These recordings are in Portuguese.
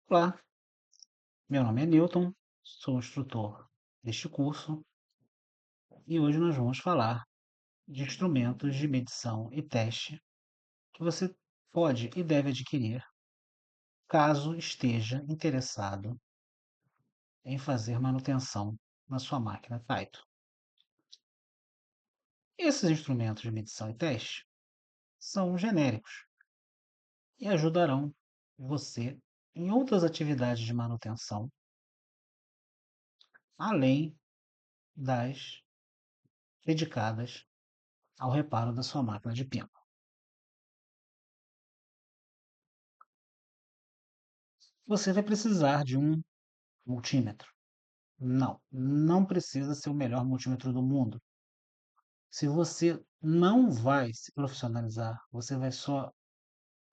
Olá, meu nome é Newton, sou instrutor deste curso e hoje nós vamos falar de instrumentos de medição e teste que você pode e deve adquirir caso esteja interessado em fazer manutenção na sua máquina Taito. Esses instrumentos de medição e teste são genéricos e ajudarão você em outras atividades de manutenção, além das dedicadas ao reparo da sua máquina de pino. Você vai precisar de um multímetro. Não precisa ser o melhor multímetro do mundo. Se você não vai se profissionalizar, você vai só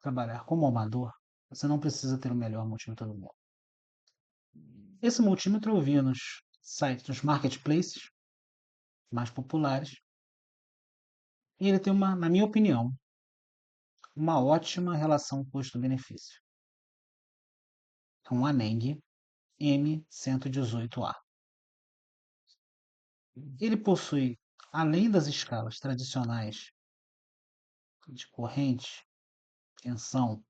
trabalhar como amador, você não precisa ter o melhor multímetro do mundo. Esse multímetro eu vi nos sites dos marketplaces mais populares e ele tem na minha opinião, uma ótima relação custo-benefício. É um Aneng M118A. Ele possui, além das escalas tradicionais de corrente, tensão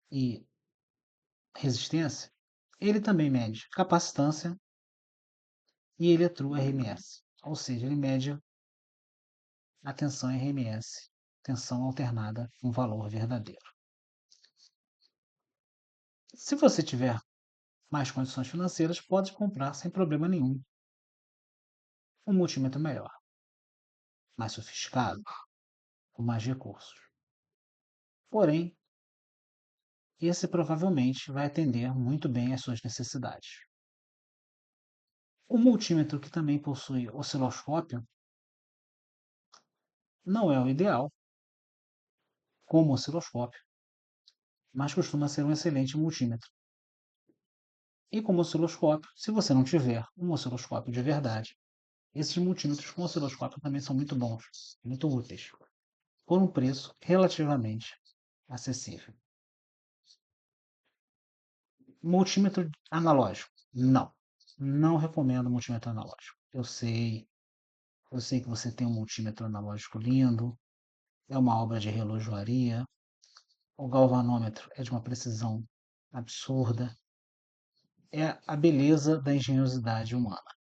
e resistência, ele também mede capacitância e ele é True RMS, ou seja, ele mede a tensão RMS, tensão alternada com valor verdadeiro. Se você tiver mais condições financeiras, pode comprar sem problema nenhum um multímetro melhor, mais sofisticado, com mais recursos. Porém, esse provavelmente vai atender muito bem às suas necessidades. O multímetro que também possui osciloscópio não é o ideal como osciloscópio, mas costuma ser um excelente multímetro. E como osciloscópio, se você não tiver um osciloscópio de verdade, esses multímetros com osciloscópio também são muito bons, muito úteis, por um preço relativamente acessível. Multímetro analógico? Não. Não recomendo multímetro analógico. Eu sei que você tem um multímetro analógico lindo, é uma obra de relojoaria, o galvanômetro é de uma precisão absurda, é a beleza da engenhosidade humana.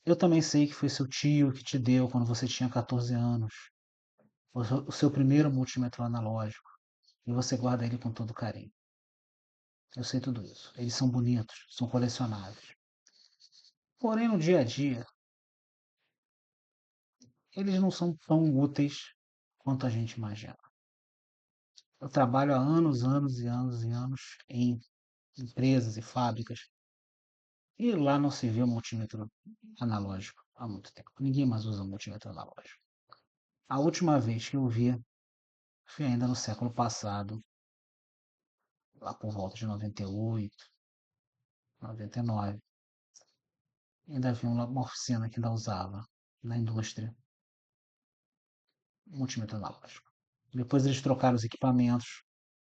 Eu também sei que foi seu tio que te deu quando você tinha 14 anos, o seu primeiro multímetro analógico, e você guarda ele com todo carinho. Eu sei tudo isso. Eles são bonitos, são colecionáveis. Porém, no dia a dia, eles não são tão úteis quanto a gente imagina. Eu trabalho há anos, anos e anos e anos em empresas e fábricas, e lá não se vê multímetro analógico há muito tempo. Ninguém mais usa multímetro analógico. A última vez que eu vi foi ainda no século passado, lá por volta de 98, 99. Ainda havia uma oficina que ainda usava na indústria multímetro analógico. Depois eles trocaram os equipamentos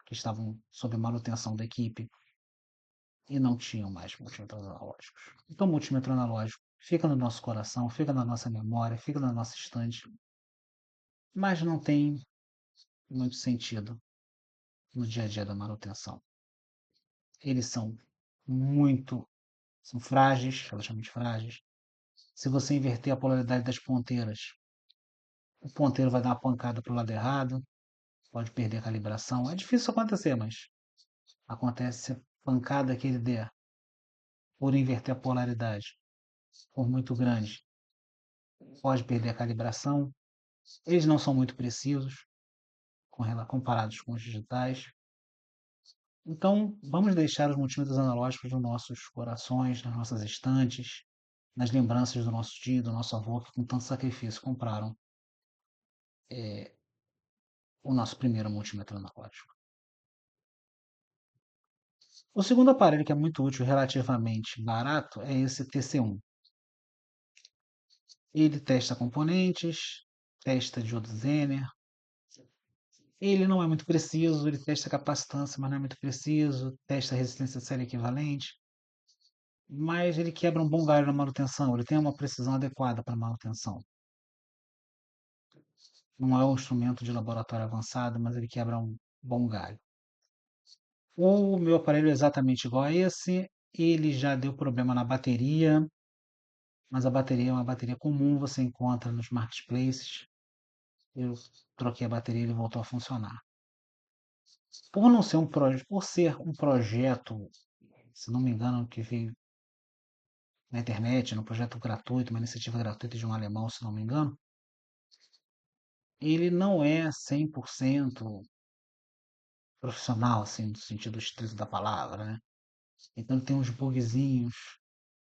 que estavam sob manutenção da equipe e não tinham mais multímetros analógicos. Então, o multímetro analógico fica no nosso coração, fica na nossa memória, fica na nossa estante, mas não tem muito sentido no dia a dia da manutenção. Eles são frágeis, relativamente frágeis. Se você inverter a polaridade das ponteiras, o ponteiro vai dar uma pancada para o lado errado, pode perder a calibração. É difícil acontecer, mas acontece se a pancada que ele der por inverter a polaridade for muito grande, pode perder a calibração. Eles não são muito precisos comparados com os digitais. Então, vamos deixar os multímetros analógicos nos nossos corações, nas nossas estantes, nas lembranças do nosso tio, do nosso avô, que com tanto sacrifício compraram o nosso primeiro multímetro analógico. O segundo aparelho que é muito útil e relativamente barato é esse TC1. Ele testa componentes, testa diodo Zener, Ele não é muito preciso, ele testa capacitância, mas não é muito preciso, testa resistência de série equivalente, mas ele quebra um bom galho na manutenção, ele tem uma precisão adequada para manutenção. Não é um instrumento de laboratório avançado, mas ele quebra um bom galho. O meu aparelho é exatamente igual a esse, ele já deu problema na bateria, mas a bateria é uma bateria comum, você encontra nos marketplaces. Eu troquei a bateria e ele voltou a funcionar. Por não ser por ser um projeto, se não me engano, que veio na internet, no projeto gratuito, uma iniciativa gratuita de um alemão, se não me engano, ele não é 100% profissional, assim, no sentido estrito da palavra, né? Então ele tem uns bugzinhos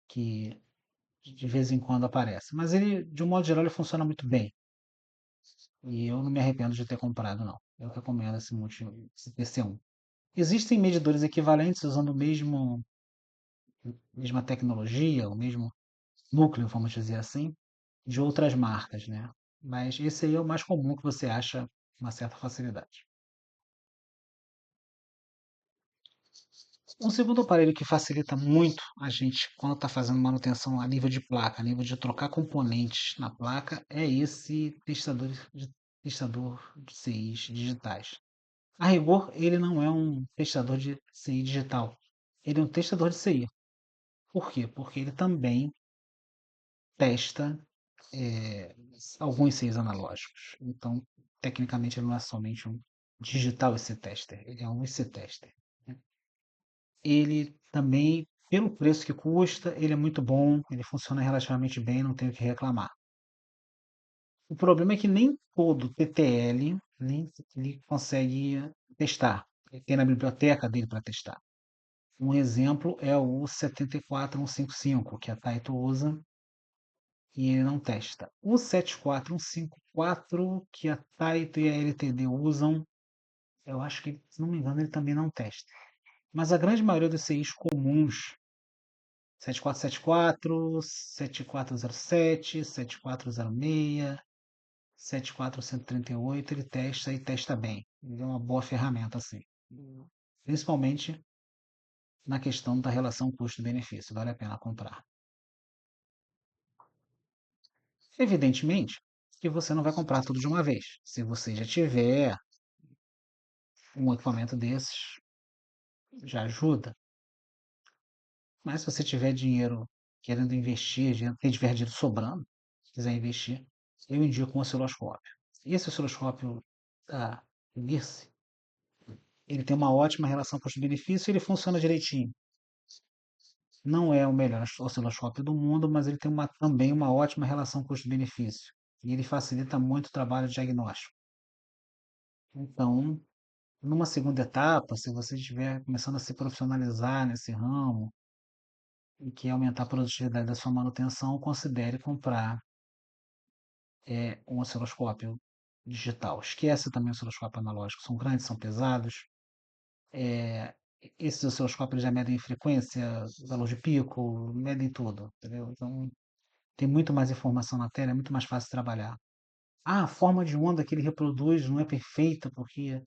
que de vez em quando aparecem. Mas ele, de um modo geral, ele funciona muito bem. E eu não me arrependo de ter comprado, não. Eu recomendo esse PC1. Existem medidores equivalentes usando mesma tecnologia, o mesmo núcleo, vamos dizer assim, de outras marcas, né? Mas esse aí é o mais comum que você acha com uma certa facilidade. Um segundo aparelho que facilita muito a gente quando está fazendo manutenção a nível de placa, a nível de trocar componentes na placa, é esse testador de CIs digitais. A rigor, ele não é um testador de CI digital, ele é um testador de CI. Por quê? Porque ele também testa é, alguns CIs analógicos. Então, tecnicamente, ele não é somente um digital IC tester, ele é um IC tester. Né? Ele também, pelo preço que custa, ele é muito bom, ele funciona relativamente bem, não tenho o que reclamar. O problema é que nem todo TTL nem ele consegue testar. Ele tem na biblioteca dele para testar. Um exemplo é o 74155, que a Taito usa e ele não testa. O 74154, que a Taito e a LTD usam, eu acho que, se não me engano, ele também não testa. Mas a grande maioria dos CIs comuns, 7474, 7407, 7406, 74138, ele testa e testa bem. Ele é uma boa ferramenta, assim. Principalmente na questão da relação custo-benefício. Vale a pena comprar. Evidentemente que você não vai comprar tudo de uma vez. Se você já tiver um equipamento desses, já ajuda. Mas se você tiver dinheiro querendo investir, tiver dinheiro sobrando, quiser investir, eu indico um osciloscópio. E esse osciloscópio da Mirce, ele tem uma ótima relação custo-benefício e ele funciona direitinho. Não é o melhor osciloscópio do mundo, mas ele tem também uma ótima relação custo-benefício. E ele facilita muito o trabalho diagnóstico. Então, numa segunda etapa, se você estiver começando a se profissionalizar nesse ramo e quer aumentar a produtividade da sua manutenção, considere comprar um osciloscópio digital. Esquece também o osciloscópio analógico, são grandes, são pesados. É, esses osciloscópios já medem frequência, valor de pico, medem tudo, entendeu? Então, tem muito mais informação na tela, é muito mais fácil de trabalhar. Ah, a forma de onda que ele reproduz não é perfeita porque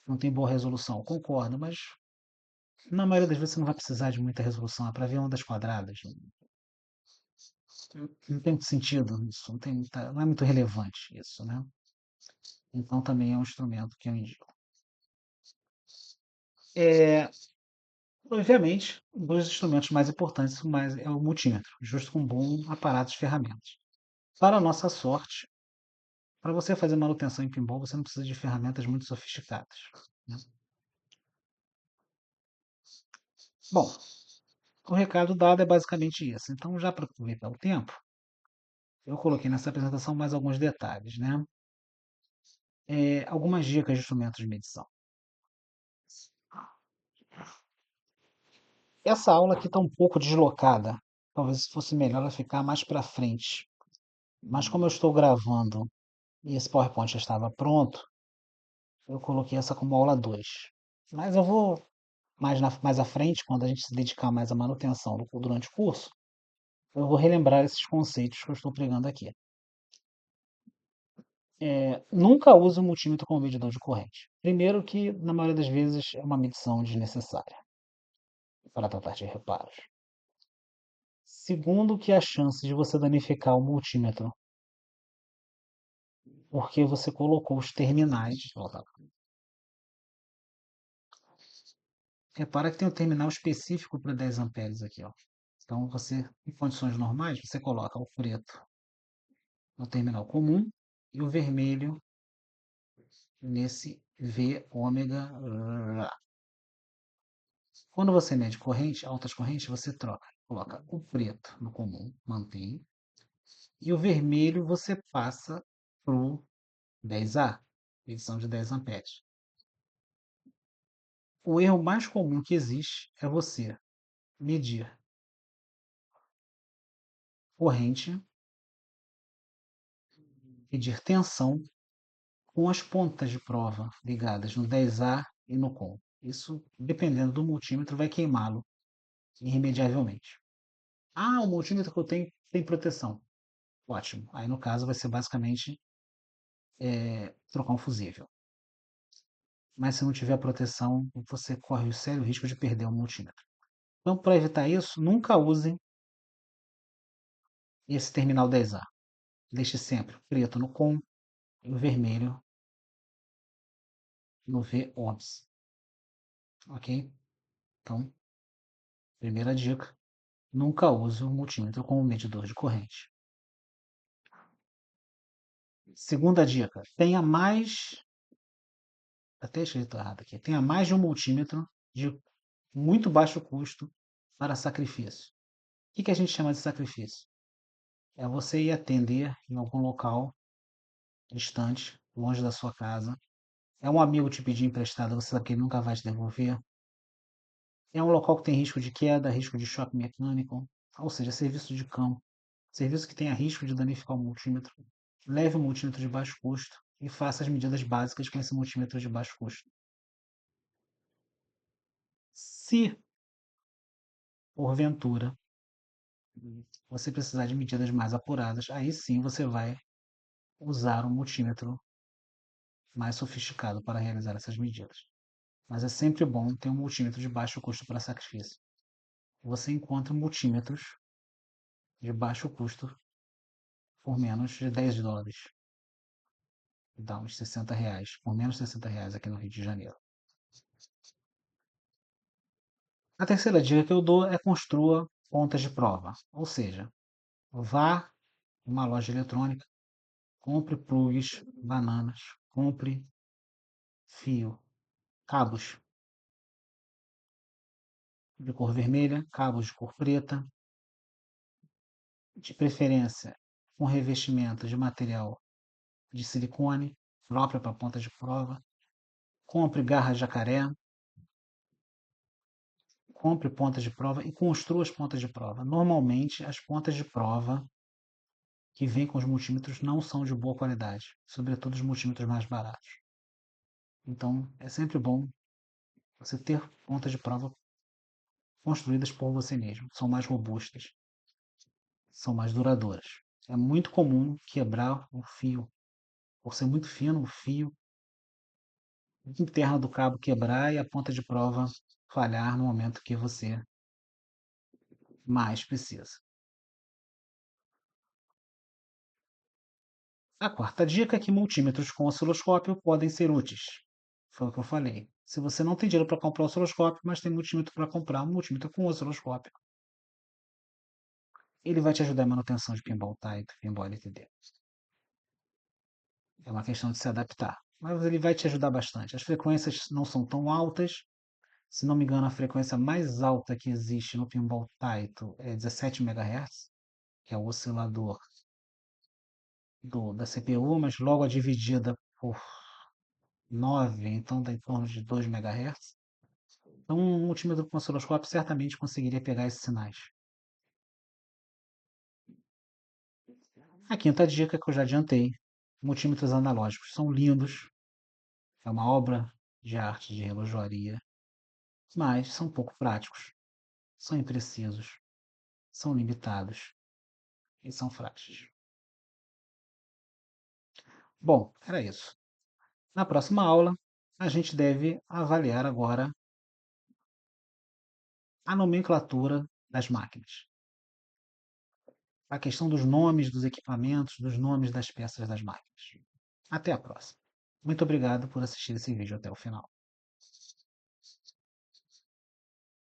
não tem boa resolução. Concordo, mas na maioria das vezes você não vai precisar de muita resolução, é para ver ondas quadradas. Não tem muito sentido isso, não é muito relevante isso, né? Então também é um instrumento que eu indico. É, obviamente, um dos instrumentos mais importantes é o multímetro, justo com um bom aparato de ferramentas. Para a nossa sorte, para você fazer manutenção em pinball, você não precisa de ferramentas muito sofisticadas. Né? Bom, o recado dado é basicamente isso. Então, já para aproveitar o tempo, eu coloquei nessa apresentação mais alguns detalhes, né? Algumas dicas de instrumentos de medição. Essa aula aqui está um pouco deslocada. Talvez fosse melhor ela ficar mais para frente. Mas como eu estou gravando e esse PowerPoint já estava pronto, eu coloquei essa como aula 2. Mas eu vou mais à frente, quando a gente se dedicar mais à manutenção durante o curso, eu vou relembrar esses conceitos que eu estou pregando aqui. Nunca use o multímetro como medidor de corrente. Primeiro que, na maioria das vezes, é uma medição desnecessária para tratar de reparos. Segundo que a chance de você danificar o multímetro porque você colocou os terminais. Ó, tá. Repara que tem um terminal específico para 10 amperes aqui, ó. Então você, em condições normais, você coloca o preto no terminal comum e o vermelho nesse V ômega. Quando você mede corrente, altas correntes, você troca. Coloca o preto no comum, mantém. E o vermelho você passa para o 10A, medição de 10 amperes. O erro mais comum que existe é você medir corrente, medir tensão com as pontas de prova ligadas no 10A e no COM. Isso, dependendo do multímetro, vai queimá-lo irremediavelmente. Ah, o multímetro que eu tenho tem proteção. Ótimo. Aí, no caso, vai ser basicamente trocar um fusível. Mas se não tiver proteção, você corre o sério risco de perder o multímetro. Então, para evitar isso, nunca use esse terminal 10A. Deixe sempre preto no COM e o vermelho no V ohms. Ok? Então, primeira dica, nunca use o multímetro como medidor de corrente. Segunda dica, tenha mais, até escrito errado aqui, tenha mais de um multímetro de muito baixo custo para sacrifício. O que a gente chama de sacrifício? É você ir atender em algum local distante, longe da sua casa. É um amigo te pedir emprestado, você sabe que ele nunca vai te devolver. É um local que tem risco de queda, risco de choque mecânico, ou seja, serviço de campo. Serviço que tenha risco de danificar o multímetro. Leve o multímetro de baixo custo e faça as medidas básicas com esse multímetro de baixo custo. Se, porventura, você precisar de medidas mais apuradas, aí sim você vai usar um multímetro mais sofisticado para realizar essas medidas. Mas é sempre bom ter um multímetro de baixo custo para sacrifício. Você encontra multímetros de baixo custo por menos de $10. Dá uns R$ 60, por menos de R$ 60 aqui no Rio de Janeiro. A terceira dica que eu dou é construa pontas de prova, ou seja, vá em uma loja eletrônica, compre plugs, bananas, compre fio, cabos de cor vermelha, cabos de cor preta, de preferência com revestimento de material de silicone, própria para ponta de prova. Compre garra jacaré, compre pontas de prova e construa as pontas de prova. Normalmente, as pontas de prova que vêm com os multímetros não são de boa qualidade, sobretudo os multímetros mais baratos. Então, é sempre bom você ter pontas de prova construídas por você mesmo. São mais robustas, são mais duradouras. É muito comum quebrar o fio, por ser muito fino, o fio interno do cabo quebrar e a ponta de prova falhar no momento que você mais precisa. A quarta dica é que multímetros com osciloscópio podem ser úteis. Foi o que eu falei. Se você não tem dinheiro para comprar o osciloscópio, mas tem multímetro para comprar, um multímetro com osciloscópio, ele vai te ajudar em manutenção de pinball tight, pinball LTD. É uma questão de se adaptar. Mas ele vai te ajudar bastante. As frequências não são tão altas. Se não me engano, a frequência mais alta que existe no pinball Taito é 17 MHz, que é o oscilador da CPU, mas logo a dividida por 9, então dá em torno de 2 MHz. Então, um multímetro com osciloscópio certamente conseguiria pegar esses sinais. A quinta dica que eu já adiantei: multímetros analógicos são lindos, é uma obra de arte de relojoaria, mas são pouco práticos, são imprecisos, são limitados e são frágeis. Bom, era isso. Na próxima aula, a gente deve avaliar agora a nomenclatura das máquinas. A questão dos nomes dos equipamentos, dos nomes das peças das máquinas. Até a próxima. Muito obrigado por assistir esse vídeo até o final.